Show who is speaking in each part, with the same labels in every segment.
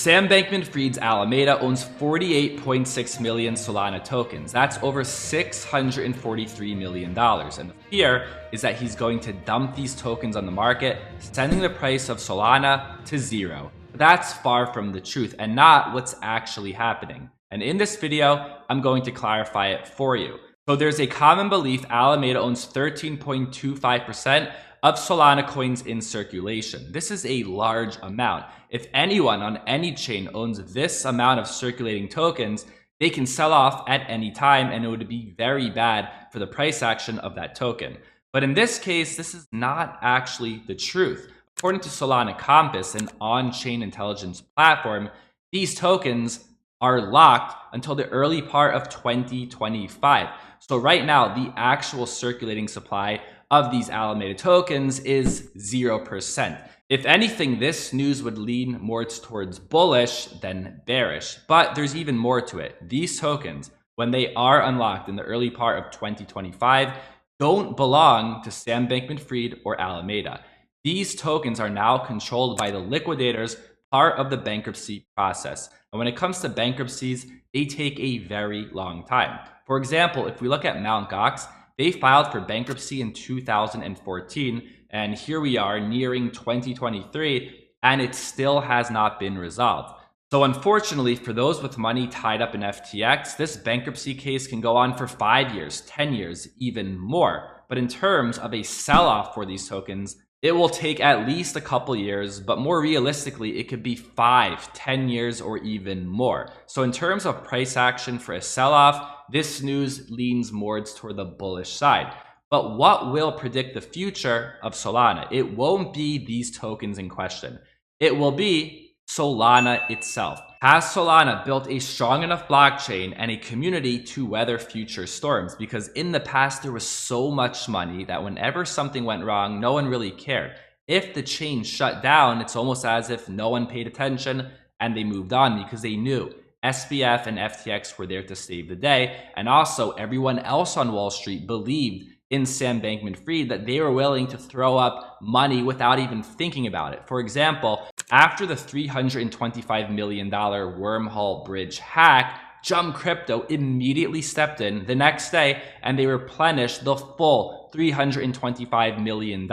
Speaker 1: Sam Bankman-Fried's Alameda owns 48.6 million Solana tokens. That's over $643 million. And the fear is that he's going to dump these tokens on the market, sending the price of Solana to zero. But that's far from the truth and not what's actually happening. And in this video, I'm going to clarify it for you. So there's a common belief Alameda owns 13.25% of Solana coins in circulation. This is a large amount. If anyone on any chain owns this amount of circulating tokens, they can sell off at any time and it would be very bad for the price action of that token. But in this case, this is not actually the truth. According to Solana Compass, an on-chain intelligence platform, these tokens are locked until the early part of 2025. So right now, the actual circulating supply of these Alameda tokens is 0%. If anything, this news would lean more towards bullish than bearish. But there's even more to it. These tokens, when they are unlocked in the early part of 2025, don't belong to Sam Bankman-Fried or Alameda. These tokens are now controlled by the liquidators, part of the bankruptcy process. And when it comes to bankruptcies, they take a very long time. For example, if we look at Mt. Gox, they filed for bankruptcy in 2014, and here we are nearing 2023, and it still has not been resolved. So unfortunately, for those with money tied up in FTX, this bankruptcy case can go on for 5 years, 10 years, even more. But in terms of a sell-off for these tokens, it will take at least a couple years, but more realistically, it could be 5, 10 years, or even more. So in terms of price action for a sell-off, this news leans more toward the bullish side. But what will predict the future of Solana? It won't be these tokens in question. It will be Solana itself. Has Solana built a strong enough blockchain and a community to weather future storms? Because in the past, there was so much money that whenever something went wrong, no one really cared. If the chain shut down, it's almost as if no one paid attention and they moved on because they knew SBF and FTX were there to save the day. And also everyone else on Wall Street believed in Sam Bankman-Fried that they were willing to throw up money without even thinking about it. For example, after the $325 million wormhole bridge hack, Jump Crypto immediately stepped in the next day and they replenished the full $325 million.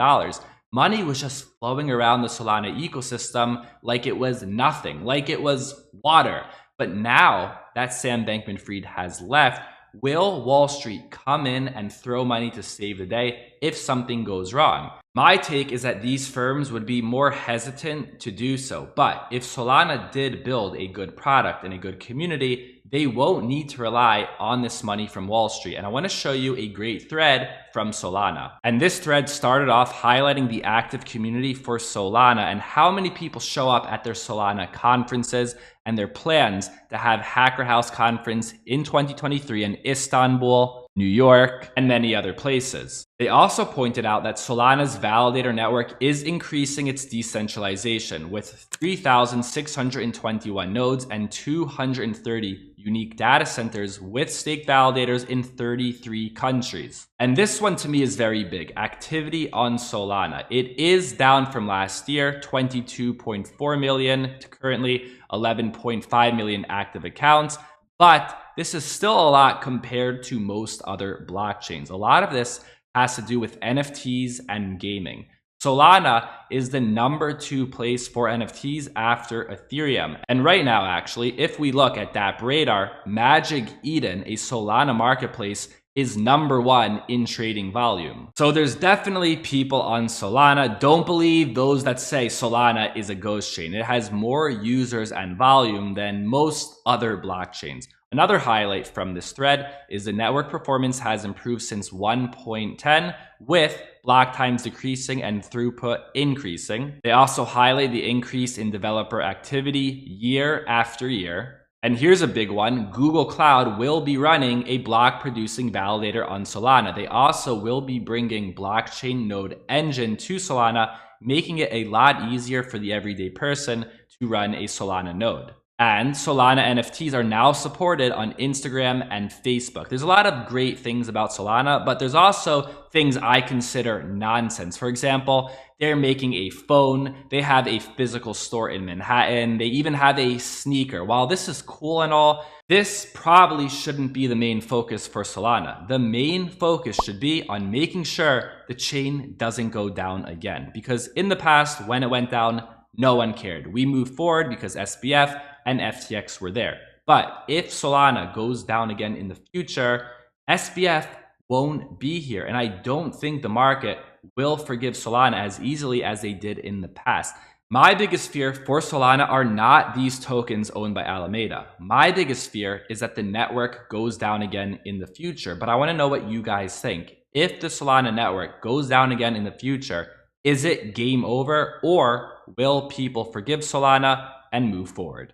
Speaker 1: Money was just flowing around the Solana ecosystem like it was nothing, like it was water. But now that Sam Bankman-Fried has left, will Wall Street come in and throw money to save the day if something goes wrong? My take is that these firms would be more hesitant to do so. But if Solana did build a good product and a good community, they won't need to rely on this money from Wall Street. And I want to show you a great thread from Solana. And this thread started off highlighting the active community for Solana and how many people show up at their Solana conferences and their plans to have Hacker House conference in 2023 in Istanbul, New York, and many other places. They also pointed out that Solana's validator network is increasing its decentralization with 3,621 nodes and 230 unique data centers with stake validators in 33 countries. And this one to me is very big. Activity on Solana. It is down from last year, 22.4 million to currently 11.5 million active accounts. But this is still a lot compared to most other blockchains. A lot of this has to do with NFTs and gaming. Solana is the number 2 place for NFTs after Ethereum. And right now, actually, if we look at that radar, Magic Eden, a Solana marketplace, is number 1 in trading volume. So there's definitely people on Solana. Don't believe those that say Solana is a ghost chain. It has more users and volume than most other blockchains. Another highlight from this thread is the network performance has improved since 1.10 with block times decreasing and throughput increasing. They also highlight the increase in developer activity year after year. And here's a big one. Google Cloud will be running a block producing validator on Solana. They also will be bringing blockchain node engine to Solana, making it a lot easier for the everyday person to run a Solana node. And Solana NFTs are now supported on Instagram and Facebook. There's a lot of great things about Solana, but there's also things I consider nonsense. For example, they're making a phone. They have a physical store in Manhattan. They even have a sneaker. While this is cool and all, this probably shouldn't be the main focus for Solana. The main focus should be on making sure the chain doesn't go down again. Because in the past, when it went down, no one cared. We moved forward because SBF and FTX were there. But if Solana goes down again in the future, SBF won't be here. And I don't think the market will forgive Solana as easily as they did in the past. My biggest fear for Solana are not these tokens owned by Alameda. My biggest fear is that the network goes down again in the future. But I want to know what you guys think. If the Solana network goes down again in the future, is it game over, or will people forgive Solana and move forward?